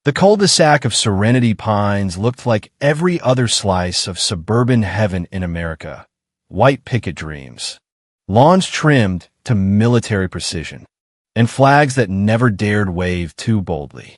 The cul-de-sac of Serenity Pines looked like every other slice of suburban heaven in America. White picket dreams, lawns trimmed to military precision, and flags that never dared wave too boldly.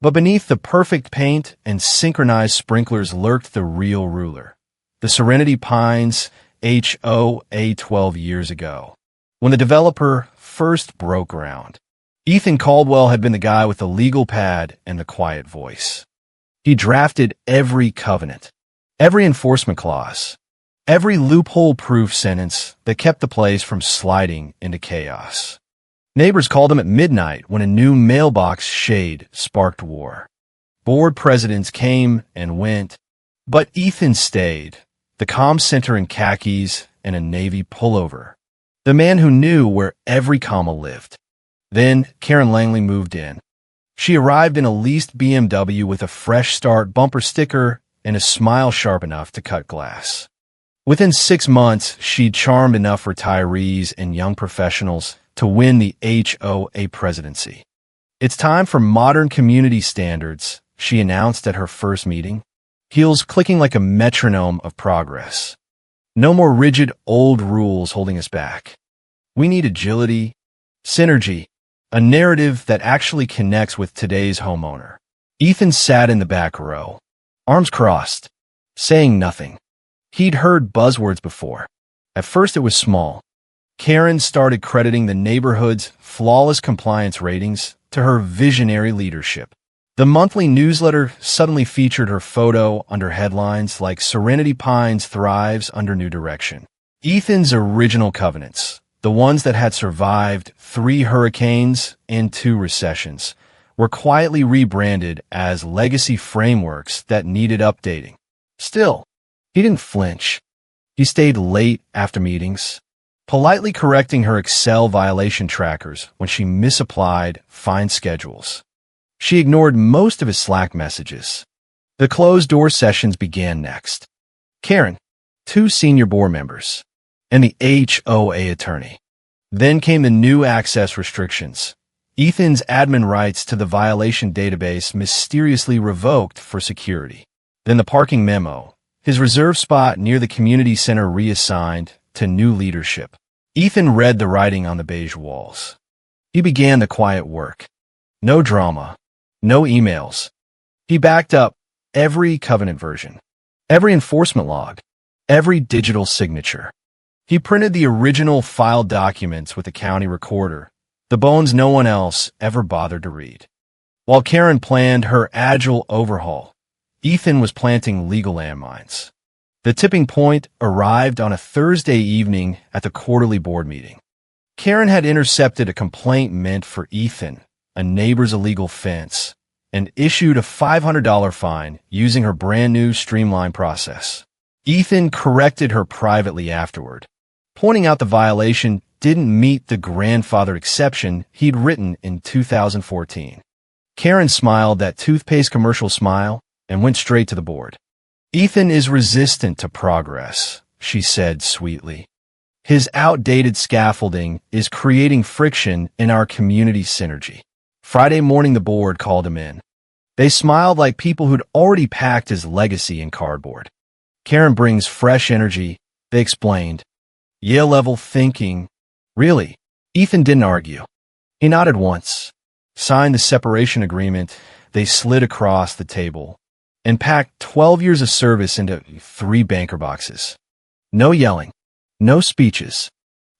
But beneath the perfect paint and synchronized sprinklers lurked the real ruler. The Serenity Pines HOA 12 years ago, when the developer first broke ground. Ethan Caldwell had been the guy with the legal pad and the quiet voice. He drafted every covenant, every enforcement clause, every loophole-proof sentence that kept the place from sliding into chaos. Neighbors called him at midnight when a new mailbox shade sparked war. Board presidents came and went, but Ethan stayed, the comm center in khakis and a navy pullover, the man who knew where every comma lived. Then Karen Langley moved in. She arrived in a leased BMW with a fresh start bumper sticker and a smile sharp enough to cut glass. Within 6 months, she'd charmed enough retirees and young professionals to win the HOA presidency. It's time for modern community standards, she announced at her first meeting, heels clicking like a metronome of progress. No more rigid old rules holding us back. We need agility, synergy, a narrative that actually connects with today's homeowner. Ethan sat in the back row, arms crossed, saying nothing. He'd heard buzzwords before. At first it was small. Karen started crediting the neighborhood's flawless compliance ratings to her visionary leadership. The monthly newsletter suddenly featured her photo under headlines like Serenity Pines Thrives Under New Direction. Ethan's original covenants, the ones that had survived 3 hurricanes and 2 recessions, were quietly rebranded as legacy frameworks that needed updating. Still, he didn't flinch. He stayed late after meetings, politely correcting her Excel violation trackers when she misapplied fine schedules. She ignored most of his Slack messages. The closed-door sessions began next. Karen, 2 senior board members, and the HOA attorney. Then came the new access restrictions. Ethan's admin rights to the violation database mysteriously revoked for security. Then the parking memo, his reserved spot near the community center reassigned to new leadership. Ethan read the writing on the beige walls. He began the quiet work. No drama, no emails. He backed up every covenant version, every enforcement log, every digital signature. He printed the original filed documents with the county recorder, the bones no one else ever bothered to read. While Karen planned her agile overhaul, Ethan was planting legal landmines. The tipping point arrived on a Thursday evening at the quarterly board meeting. Karen had intercepted a complaint meant for Ethan, a neighbor's illegal fence, and issued a $500 fine using her brand-new streamlined process. Ethan corrected her privately afterward, pointing out the violation didn't meet the grandfather exception he'd written in 2014. Karen smiled that toothpaste commercial smile and went straight to the board. Ethan is resistant to progress, she said sweetly. His outdated scaffolding is creating friction in our community synergy. Friday morning the board called him in. They smiled like people who'd already packed his legacy in cardboard. Karen brings fresh energy, they explained. Yale-level thinking. Really? Ethan didn't argue. He nodded once, signed the separation agreement. They slid across the table and packed 12 years of service into 3 banker boxes. No yelling, no speeches,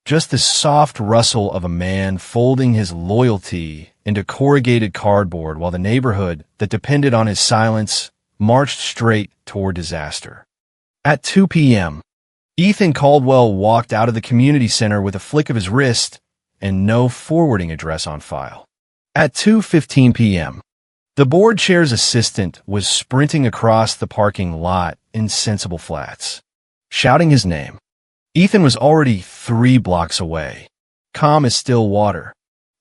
just the soft rustle of a man folding his loyalty into corrugated cardboard while the neighborhood that depended on his silence marched straight toward disaster. At 2 p.m., Ethan Caldwell walked out of the community center with a flick of his wrist and no forwarding address on file. At 2:15 p.m., the board chair's assistant was sprinting across the parking lot in Sensible Flats, shouting his name. Ethan was already 3 blocks away, calm as still water,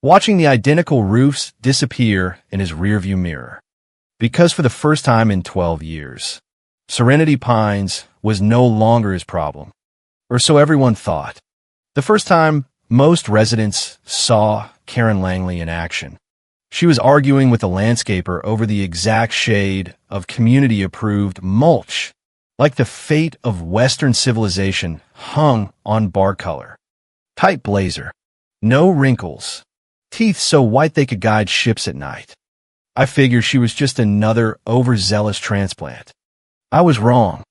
watching the identical roofs disappear in his rearview mirror. Because for the first time in 12 years, Serenity Pines was no longer his problem, or so everyone thought. The first time most residents saw Karen Langley in action. She was arguing with the landscaper over the exact shade of community-approved mulch, like the fate of Western civilization hung on bar color. Tight blazer, no wrinkles, teeth so white they could guide ships at night. I figured she was just another overzealous transplant. I was wrong.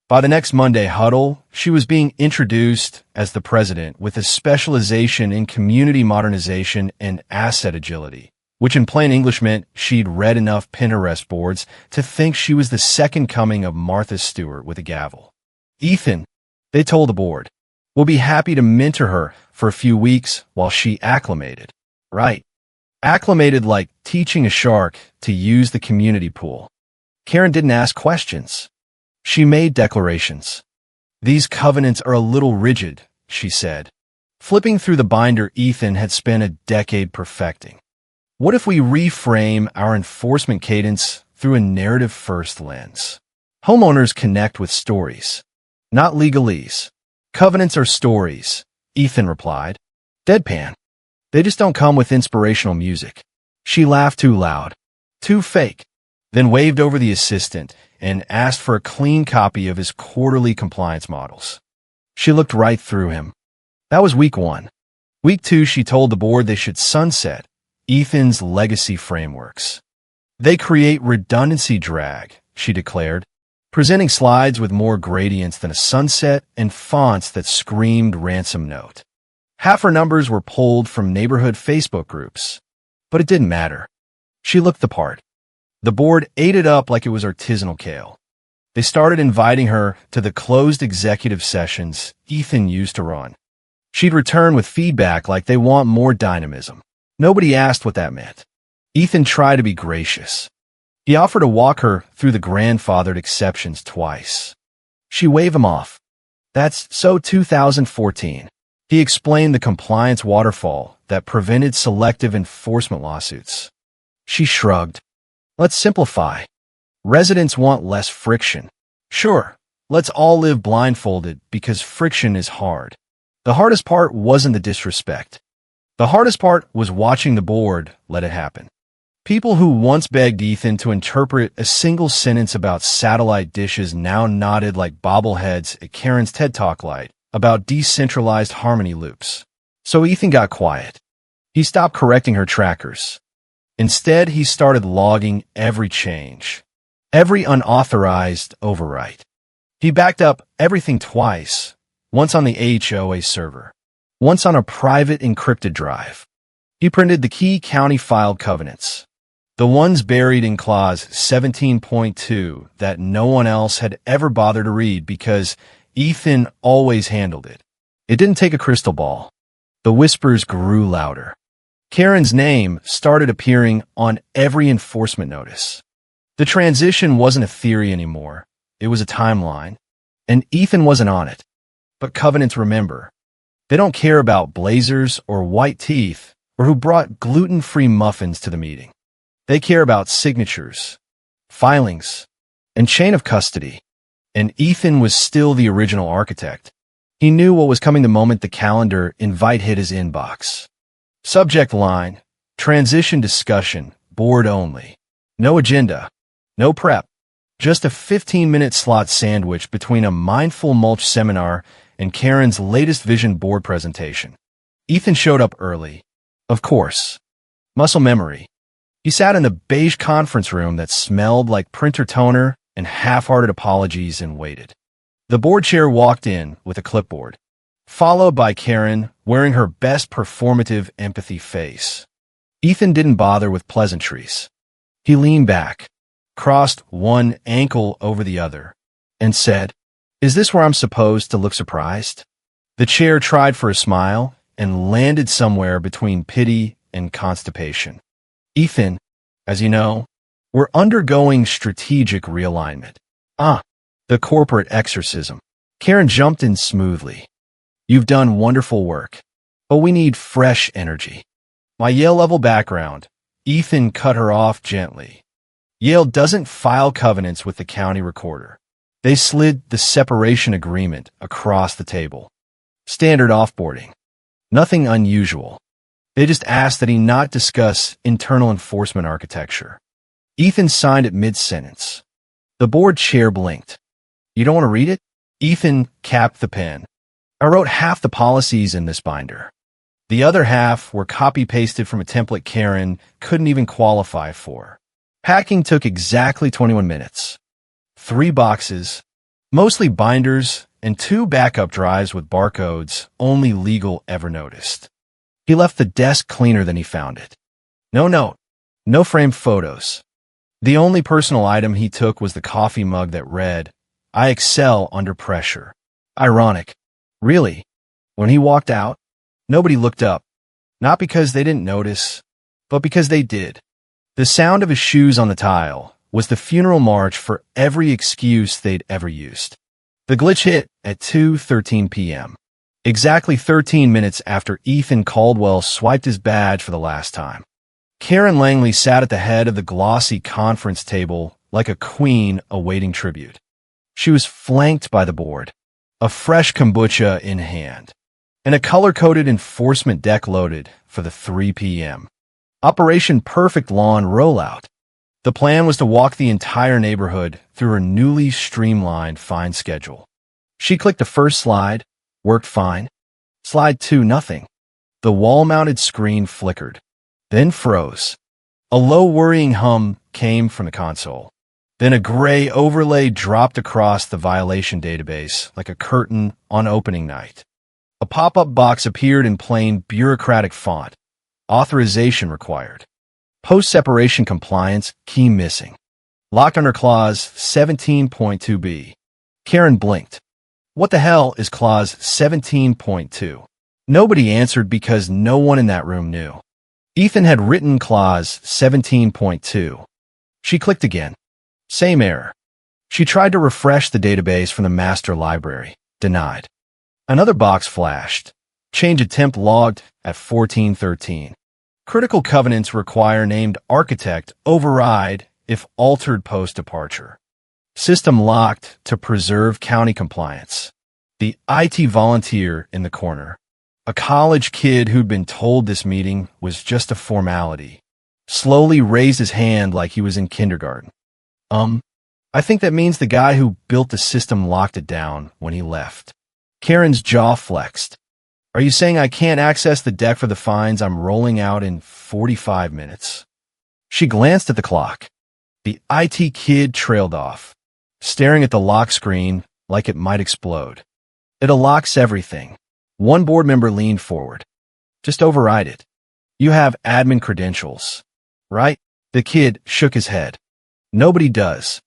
By the next Monday huddle, she was being introduced as the president with a specialization in community modernization and asset agility, which in plain English meant she'd read enough Pinterest boards to think she was the second coming of Martha Stewart with a gavel. Ethan, they told the board, will be happy to mentor her for a few weeks while she acclimated. Right. Acclimated like teaching a shark to use the community pool. Karen didn't ask questions. She made declarations. These covenants are a little rigid, she said, flipping through the binder Ethan had spent a decade perfecting. What if we reframe our enforcement cadence through a narrative-first lens? Homeowners connect with stories, not legalese. Covenants are stories, Ethan replied. Deadpan. They just don't come with inspirational music. She laughed too loud, too fake, then waved over the assistant and asked for a clean copy of his quarterly compliance models. She looked right through him. That was week 1. Week 2, she told the board they should sunset Ethan's legacy frameworks. They create redundancy drag, she declared, presenting slides with more gradients than a sunset and fonts that screamed ransom note. Half her numbers were pulled from neighborhood Facebook groups, but it didn't matter. She looked the part. The board ate it up like it was artisanal kale. They started inviting her to the closed executive sessions Ethan used to run. She'd return with feedback like they want more dynamism. Nobody asked what that meant. Ethan tried to be gracious. He offered to walk her through the grandfathered exceptions twice. She waved him off. That's so 2014. He explained the compliance waterfall that prevented selective enforcement lawsuits. She shrugged. Let's simplify. Residents want less friction. Sure, let's all live blindfolded because friction is hard. The hardest part wasn't the disrespect. The hardest part was watching the board let it happen. People who once begged Ethan to interpret a single sentence about satellite dishes now nodded like bobbleheads at Karen's TED Talk light about decentralized harmony loops. So Ethan got quiet. He stopped correcting her trackers. Instead, he started logging every change, every unauthorized overwrite. He backed up everything twice, once on the HOA server, once on a private encrypted drive. He printed the key county filed covenants, the ones buried in clause 17.2 that no one else had ever bothered to read because Ethan always handled it. It didn't take a crystal ball. The whispers grew louder. Karen's name started appearing on every enforcement notice. The transition wasn't a theory anymore. It was a timeline, and Ethan wasn't on it. But covenants remember. They don't care about blazers or white teeth or who brought gluten-free muffins to the meeting. They care about signatures, filings, and chain of custody. And Ethan was still the original architect. He knew what was coming the moment the calendar invite hit his inbox. Subject line, transition discussion, board only. No agenda, no prep. Just a 15-minute slot sandwich between a mindful mulch seminar and Karen's latest vision board presentation. Ethan showed up early. Of course. Muscle memory. He sat in the beige conference room that smelled like printer toner and half-hearted apologies and waited. The board chair walked in with a clipboard, followed by Karen wearing her best performative empathy face. Ethan didn't bother with pleasantries. He leaned back, crossed one ankle over the other, and said, "Is this where I'm supposed to look surprised?" The chair tried for a smile and landed somewhere between pity and constipation. "Ethan, as you know, we're undergoing strategic realignment." The corporate exorcism. Karen jumped in smoothly. "You've done wonderful work, but we need fresh energy." My Yale-level background. Ethan cut her off gently. Yale doesn't file covenants with the county recorder. They slid the separation agreement across the table. Standard offboarding. Nothing unusual. They just asked that he not discuss internal enforcement architecture. Ethan signed it mid-sentence. The board chair blinked. You don't want to read it? Ethan capped the pen. I wrote half the policies in this binder. The other half were copy-pasted from a template Karen couldn't even qualify for. Packing took exactly 21 minutes. 3 boxes, mostly binders, and 2 backup drives with barcodes only legal ever noticed. He left the desk cleaner than he found it. No note, no framed photos. The only personal item he took was the coffee mug that read, "I excel under pressure." Ironic. Really? When he walked out, nobody looked up. Not because they didn't notice, but because they did. The sound of his shoes on the tile was the funeral march for every excuse they'd ever used. The glitch hit at 2:13 p.m., exactly 13 minutes after Ethan Caldwell swiped his badge for the last time. Karen Langley sat at the head of the glossy conference table like a queen awaiting tribute. She was flanked by the board, a fresh kombucha in hand, and a color-coded enforcement deck loaded for the 3 p.m. Operation Perfect Lawn rollout. The plan was to walk the entire neighborhood through her newly streamlined fine schedule. She clicked the first slide, worked fine. Slide 2, nothing. The wall-mounted screen flickered, then froze. A low worrying hum came from the console. Then a gray overlay dropped across the violation database like a curtain on opening night. A pop-up box appeared in plain bureaucratic font. Authorization required. Post-separation compliance, key missing. Locked under Clause 17.2b. Karen blinked. What the hell is Clause 17.2? Nobody answered because no one in that room knew. Ethan had written Clause 17.2. She clicked again. Same error. She tried to refresh the database from the master library. Denied. Another box flashed. Change attempt logged at 14:13. Critical covenants require named architect override if altered post-departure. System locked to preserve county compliance. The IT volunteer in the corner. A college kid who'd been told this meeting was just a formality. Slowly raised his hand like he was in kindergarten. I think that means the guy who built the system locked it down when he left. Karen's jaw flexed. Are you saying I can't access the deck for the fines I'm rolling out in 45 minutes? She glanced at the clock. The IT kid trailed off, staring at the lock screen like it might explode. It unlocks everything. One board member leaned forward. Just override it. You have admin credentials, right? The kid shook his head. Nobody does.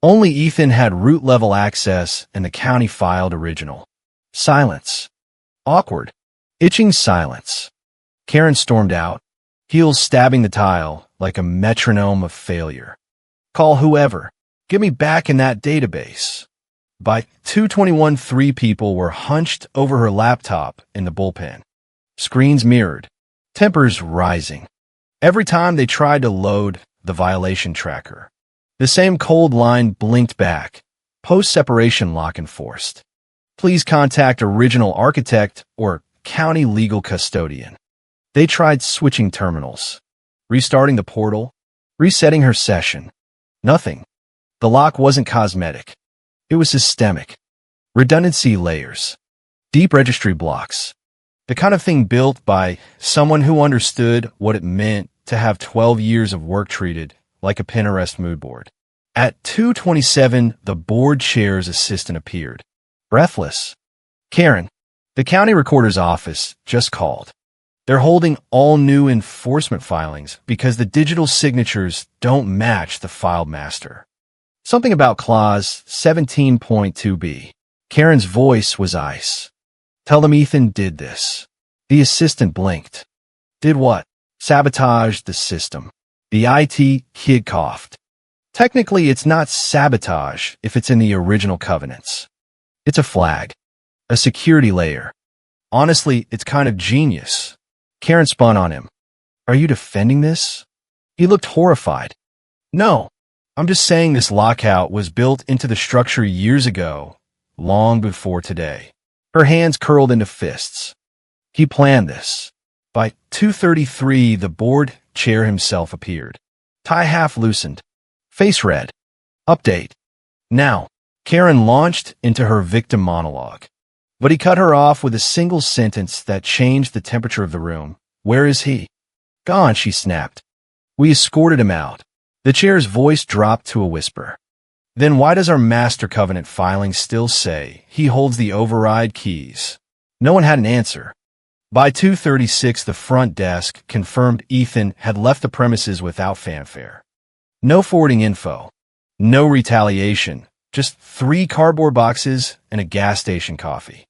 Only Ethan had root-level access and the county filed original. Silence. Awkward. Itching silence. Karen stormed out, heels stabbing the tile like a metronome of failure. Call whoever. Get me back in that database. By 2:21, 3 people were hunched over her laptop in the bullpen. Screens mirrored. Tempers rising. Every time they tried to load the violation tracker, the same cold line blinked back. Post-separation lock enforced. Please contact original architect or county legal custodian. They tried switching terminals, restarting the portal, resetting her session. Nothing. The lock wasn't cosmetic. It was systemic. Redundancy layers. Deep registry blocks. The kind of thing built by someone who understood what it meant to have 12 years of work treated like a Pinterest mood board. At 2:27, the board chair's assistant appeared. Breathless. Karen, the county recorder's office just called. They're holding all new enforcement filings because the digital signatures don't match the filed master. Something about Clause 17.2b. Karen's voice was ice. Tell them Ethan did this. The assistant blinked. Did what? Sabotaged the system. The IT kid coughed. Technically, it's not sabotage if it's in the original covenants. It's a flag. A security layer. Honestly, it's kind of genius. Karen spun on him. Are you defending this? He looked horrified. No, I'm just saying this lockout was built into the structure years ago, long before today. Her hands curled into fists. He planned this. By 2:33, the board chair himself appeared. Tie half loosened. Face red. Update. Now, Karen launched into her victim monologue. But he cut her off with a single sentence that changed the temperature of the room. Where is he? Gone, she snapped. We escorted him out. The chair's voice dropped to a whisper. Then why does our master covenant filing still say he holds the override keys? No one had an answer. By 2:36, the front desk confirmed Ethan had left the premises without fanfare. No forwarding info. No retaliation. Just 3 cardboard boxes and a gas station coffee.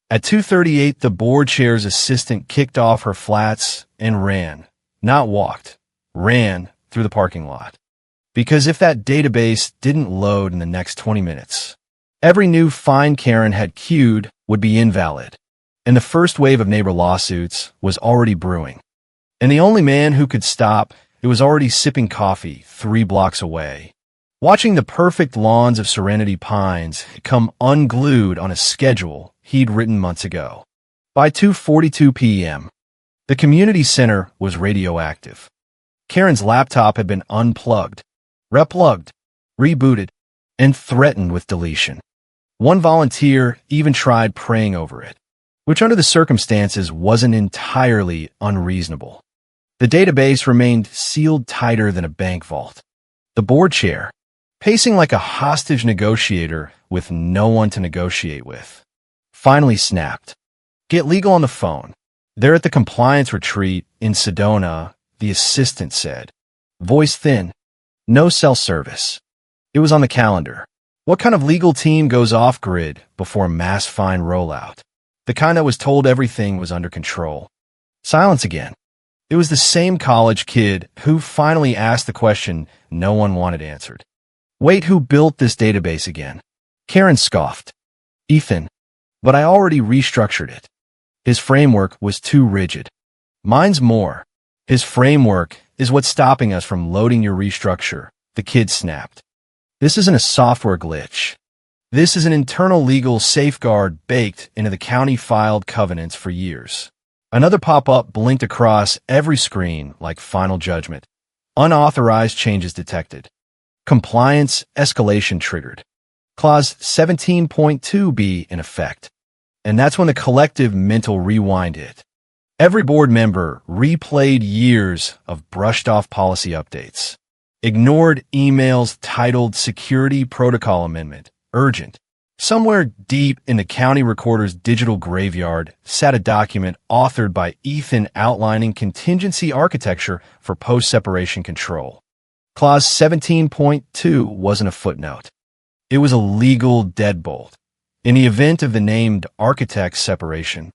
At 2:38, the board chair's assistant kicked off her flats and ran. Not walked. Ran through the parking lot. Because if that database didn't load in the next 20 minutes, every new fine Karen had queued would be invalid. And the first wave of neighbor lawsuits was already brewing. And the only man who could stop it was already sipping coffee 3 blocks away, watching the perfect lawns of Serenity Pines come unglued on a schedule he'd written months ago. By 2:42 p.m., the community center was radioactive. Karen's laptop had been unplugged, replugged, rebooted, and threatened with deletion. One volunteer even tried praying over it, which under the circumstances wasn't entirely unreasonable. The database remained sealed tighter than a bank vault. The board chair, pacing like a hostage negotiator with no one to negotiate with, finally snapped. Get legal on the phone. They're at the compliance retreat in Sedona, the assistant said. Voice thin. No cell service. It was on the calendar. What kind of legal team goes off-grid before mass fine rollout? The kind that was told everything was under control. Silence again. It was the same college kid who finally asked the question no one wanted answered. Wait, who built this database again? Karen scoffed. Ethan. But I already restructured it. His framework was too rigid. Mine's more. His framework is what's stopping us from loading your restructure, the kid snapped. This isn't a software glitch. This is an internal legal safeguard baked into the county-filed covenants for years. Another pop-up blinked across every screen like final judgment. Unauthorized changes detected. Compliance escalation triggered. Clause 17.2b in effect. And that's when the collective mental rewind hit. Every board member replayed years of brushed-off policy updates, ignored emails titled Security Protocol Amendment, Urgent. Somewhere deep in the county recorder's digital graveyard sat a document authored by Ethan outlining contingency architecture for post-separation control. Clause 17.2 wasn't a footnote. It was a legal deadbolt. In the event of the named architect's separation,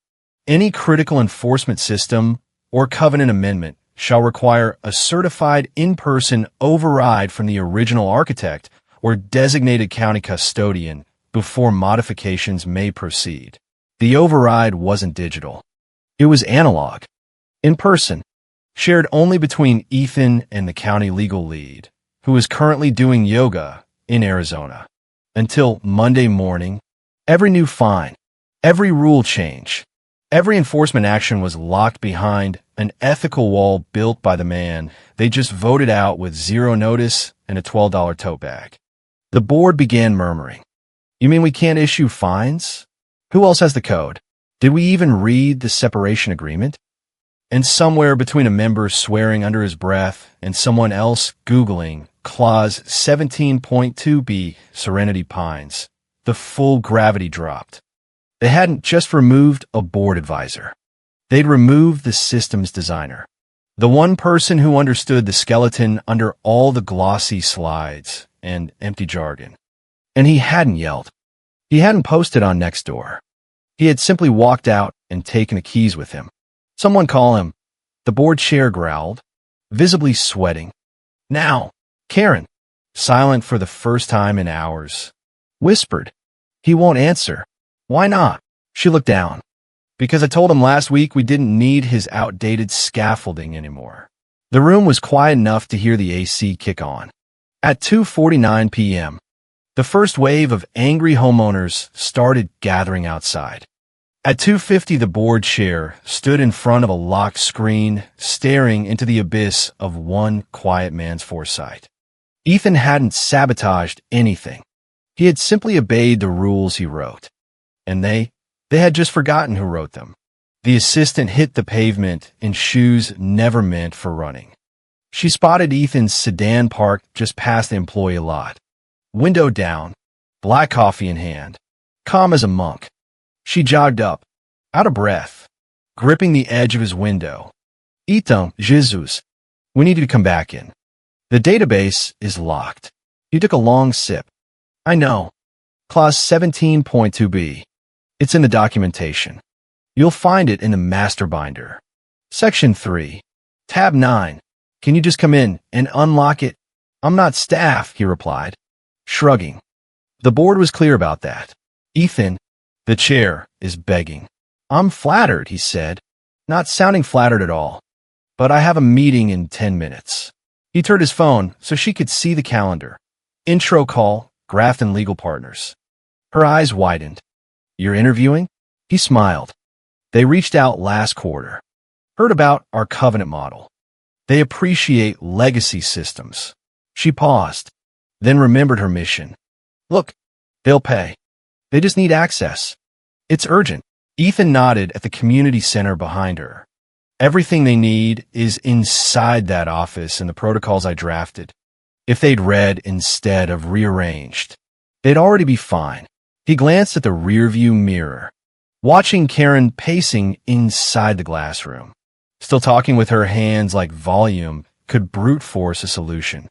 any critical enforcement system or covenant amendment shall require a certified in-person override from the original architect or designated county custodian before modifications may proceed. The override wasn't digital. It was analog, in person, shared only between Ethan and the county legal lead, who is currently doing yoga in Arizona. Until Monday morning, every new fine, every rule change, every enforcement action was locked behind an ethical wall built by the man they just voted out with zero notice and a $12 tote bag. The board began murmuring. You mean we can't issue fines? Who else has the code? Did we even read the separation agreement? And somewhere between a member swearing under his breath and someone else Googling Clause 17.2b Serenity Pines, the full gravity dropped. They hadn't just removed a board advisor. They'd removed the systems designer, the one person who understood the skeleton under all the glossy slides and empty jargon. And he hadn't yelled. He hadn't posted on Nextdoor. He had simply walked out and taken the keys with him. Someone call him. The board chair growled, visibly sweating. Now, Karen, silent for the first time in hours, whispered. He won't answer. Why not? She looked down. Because I told him last week we didn't need his outdated scaffolding anymore. The room was quiet enough to hear the AC kick on. At 2:49 p.m., the first wave of angry homeowners started gathering outside. At 2:50, the board chair stood in front of a locked screen, staring into the abyss of one quiet man's foresight. Ethan hadn't sabotaged anything. He had simply obeyed the rules he wrote. And they had just forgotten who wrote them. The assistant hit the pavement in shoes never meant for running. She spotted Ethan's sedan parked just past the employee lot. Window down, black coffee in hand, calm as a monk. She jogged up, out of breath, gripping the edge of his window. Então, Jesus, we need you to come back in. The database is locked. He took a long sip. I know. Clause 17.2b. It's in the documentation. You'll find it in the master binder. Section 3. Tab 9. Can you just come in and unlock it? I'm not staff, he replied, shrugging. The board was clear about that. Ethan, the chair, is begging. I'm flattered, he said, not sounding flattered at all. But I have a meeting in 10 minutes. He turned his phone so she could see the calendar. Intro call, Grafton Legal Partners. Her eyes widened. You're interviewing? He smiled. They reached out last quarter. Heard about our covenant model. They appreciate legacy systems. She paused, then remembered her mission. Look, they'll pay. They just need access. It's urgent. Ethan nodded at the community center behind her. Everything they need is inside that office and the protocols I drafted. If they'd read instead of rearranged, they'd already be fine. He glanced at the rearview mirror, watching Karen pacing inside the glass room. Still talking with her hands like volume could brute force a solution.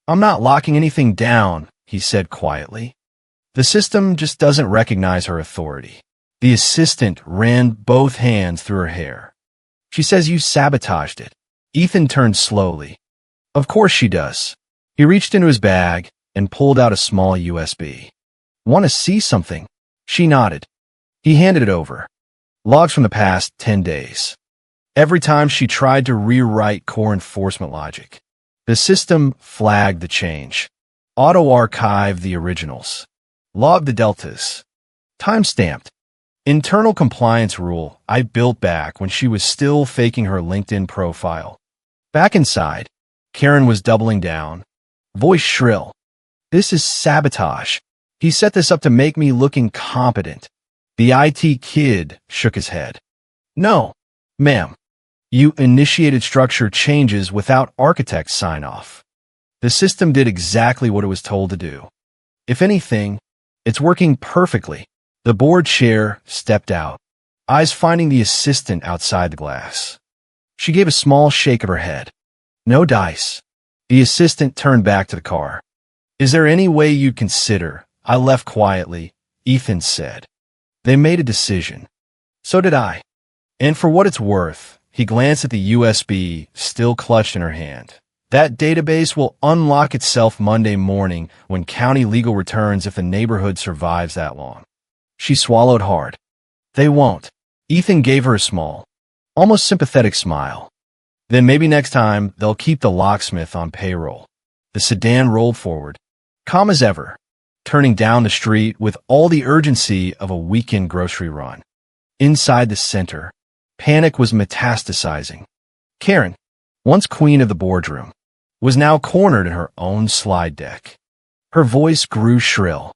I'm not locking anything down, he said quietly. The system just doesn't recognize her authority. The assistant ran both hands through her hair. She says you sabotaged it. Ethan turned slowly. Of course she does. He reached into his bag and pulled out a small USB. Want to see something? She nodded. He handed it over. Logs from the past 10 days. Every time she tried to rewrite core enforcement logic, the system flagged the change. Auto-archive the originals. Log the deltas. Time-stamped. Internal compliance rule I built back when she was still faking her LinkedIn profile. Back inside, Karen was doubling down, voice shrill. This is sabotage. He set this up to make me look incompetent. The IT kid shook his head. No, ma'am. You initiated structure changes without architect sign-off. The system did exactly what it was told to do. If anything, it's working perfectly. The board chair stepped out, eyes finding the assistant outside the glass. She gave a small shake of her head. No dice. The assistant turned back to the car. Is there any way you'd consider? I left quietly, Ethan said. They made a decision. So did I. And for what it's worth, he glanced at the USB still clutched in her hand. That database will unlock itself Monday morning when county legal returns if the neighborhood survives that long. She swallowed hard. They won't. Ethan gave her a small, almost sympathetic smile. Then maybe next time they'll keep the locksmith on payroll. The sedan rolled forward, calm as ever, turning down the street with all the urgency of a weekend grocery run. Inside the center, panic was metastasizing. Karen, once queen of the boardroom, was now cornered in her own slide deck. Her voice grew shrill.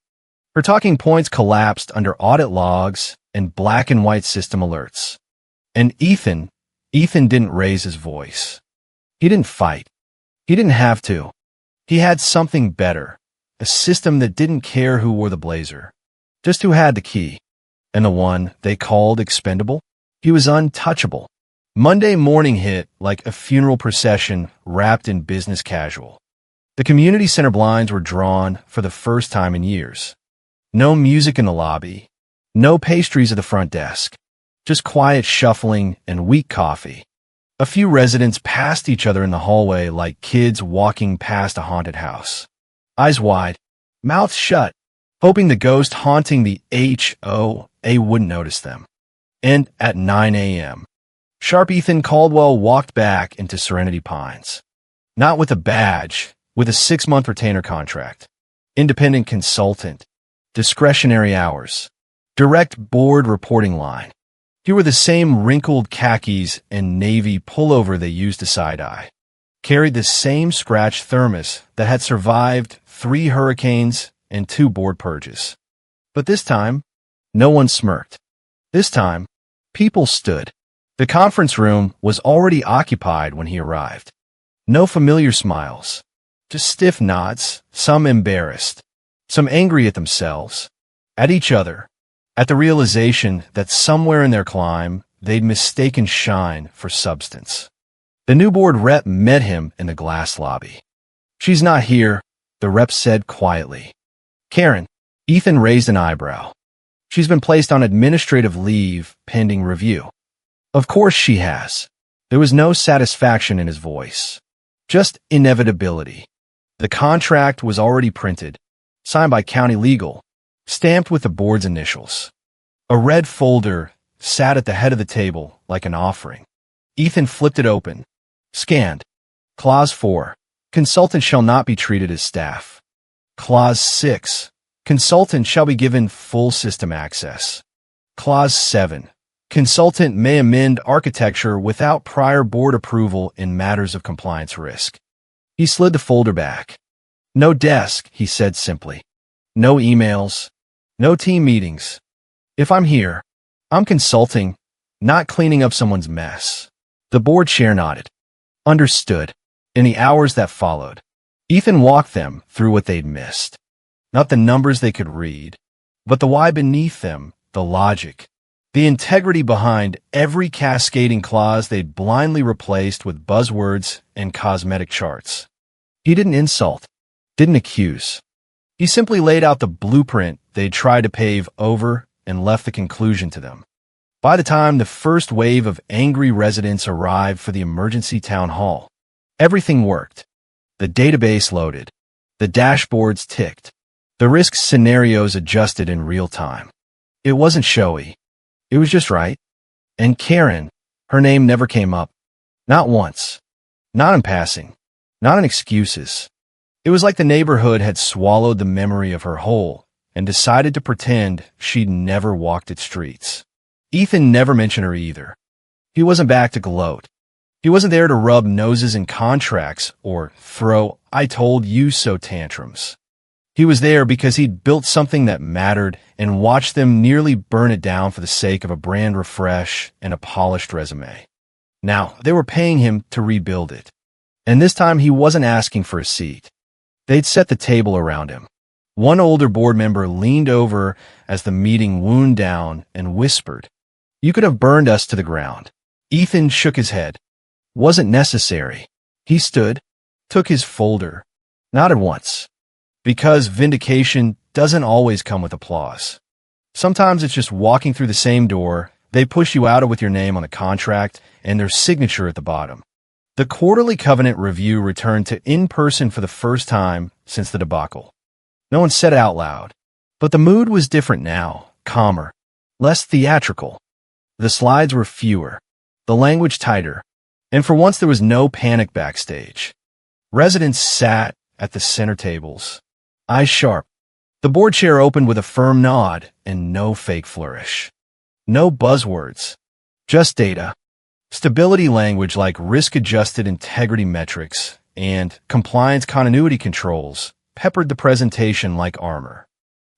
Her talking points collapsed under audit logs and black and white system alerts. And Ethan didn't raise his voice. He didn't fight. He didn't have to. He had something better, a system that didn't care who wore the blazer, just who had the key. And the one they called expendable? He was untouchable. Monday morning hit like a funeral procession wrapped in business casual. The community center blinds were drawn for the first time in years. No music in the lobby, no pastries at the front desk, just quiet shuffling and weak coffee. A few residents passed each other in the hallway like kids walking past a haunted house. Eyes wide, mouths shut, hoping the ghost haunting the HOA wouldn't notice them. And at 9 a.m., sharp Ethan Caldwell walked back into Serenity Pines. Not with a badge, with a 6-month retainer contract. Independent consultant. Discretionary hours. Direct board reporting line. He wore the same wrinkled khakis and navy pullover they used to side-eye. Carried the same scratched thermos that had survived 3 hurricanes and 2 board purges. But this time, no one smirked. This time, people stood. The conference room was already occupied when he arrived. No familiar smiles, just stiff nods, some embarrassed, some angry at themselves, at each other, at the realization that somewhere in their climb, they'd mistaken shine for substance. The new board rep met him in the glass lobby. "She's not here," the rep said quietly. "Karen," Ethan raised an eyebrow. "She's been placed on administrative leave pending review." "Of course she has." There was no satisfaction in his voice, just inevitability. The contract was already printed, signed by county legal, stamped with the board's initials. A red folder sat at the head of the table like an offering. Ethan flipped it open. Scanned. Clause 4. Consultant shall not be treated as staff. Clause 6. Consultant shall be given full system access. Clause 7. Consultant may amend architecture without prior board approval in matters of compliance risk. He slid the folder back. "No desk," he said simply. "No emails. No team meetings. If I'm here, I'm consulting, not cleaning up someone's mess." The board chair nodded. Understood. In the hours that followed, Ethan walked them through what they'd missed. Not the numbers they could read, but the why beneath them, the logic, the integrity behind every cascading clause they'd blindly replaced with buzzwords and cosmetic charts. He didn't insult, didn't accuse. He simply laid out the blueprint they'd tried to pave over and left the conclusion to them. By the time the first wave of angry residents arrived for the emergency town hall, everything worked. The database loaded. The dashboards ticked. The risk scenarios adjusted in real time. It wasn't showy. It was just right. And Karen, her name never came up. Not once. Not in passing. Not in excuses. It was like the neighborhood had swallowed the memory of her whole and decided to pretend she'd never walked its streets. Ethan never mentioned her either. He wasn't back to gloat. He wasn't there to rub noses in contracts or throw "I told you so" tantrums. He was there because he'd built something that mattered and watched them nearly burn it down for the sake of a brand refresh and a polished resume. Now, they were paying him to rebuild it. And this time he wasn't asking for a seat. They'd set the table around him. One older board member leaned over as the meeting wound down and whispered, "You could have burned us to the ground." Ethan shook his head. Wasn't necessary. He stood, took his folder, nodded once. Because vindication doesn't always come with applause. Sometimes it's just walking through the same door, they push you out with your name on the contract and their signature at the bottom. The quarterly covenant review returned to in-person for the first time since the debacle. No one said it out loud, but the mood was different now, calmer, less theatrical. The slides were fewer, the language tighter, and for once there was no panic backstage. Residents sat at the center tables, eyes sharp. The board chair opened with a firm nod and no fake flourish. No buzzwords, just data. Stability language like risk-adjusted integrity metrics and compliance continuity controls peppered the presentation like armor.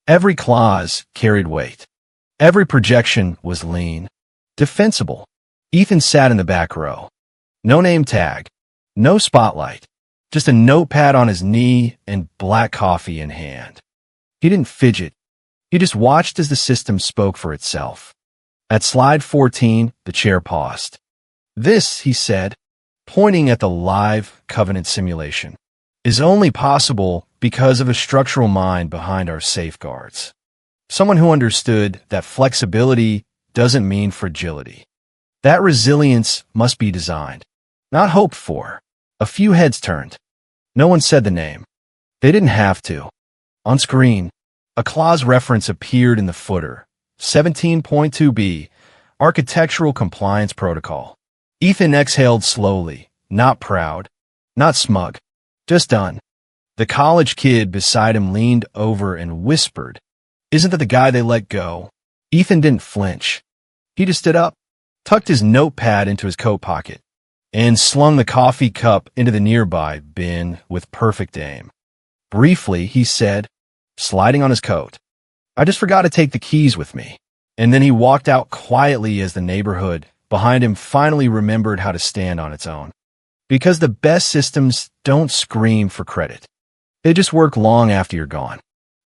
Every clause carried weight. Every projection was lean, defensible. Ethan sat in the back row. No name tag, no spotlight, just a notepad on his knee and black coffee in hand. He didn't fidget. He just watched as the system spoke for itself. At slide 14, the chair paused. "This," he said, pointing at the live covenant simulation, "is only possible because of a structural mind behind our safeguards. Someone who understood that flexibility doesn't mean fragility. That resilience must be designed, not hoped for." A few heads turned. No one said the name. They didn't have to. On screen, a clause reference appeared in the footer. 17.2b, Architectural Compliance Protocol. Ethan exhaled slowly, not proud, not smug, just done. The college kid beside him leaned over and whispered, "Isn't that the guy they let go?" Ethan didn't flinch. He just stood up, tucked his notepad into his coat pocket, and slung the coffee cup into the nearby bin with perfect aim. Briefly, he said, sliding on his coat, "I just forgot to take the keys with me." And then he walked out quietly as the neighborhood behind him finally remembered how to stand on its own. Because the best systems don't scream for credit. They just work long after you're gone.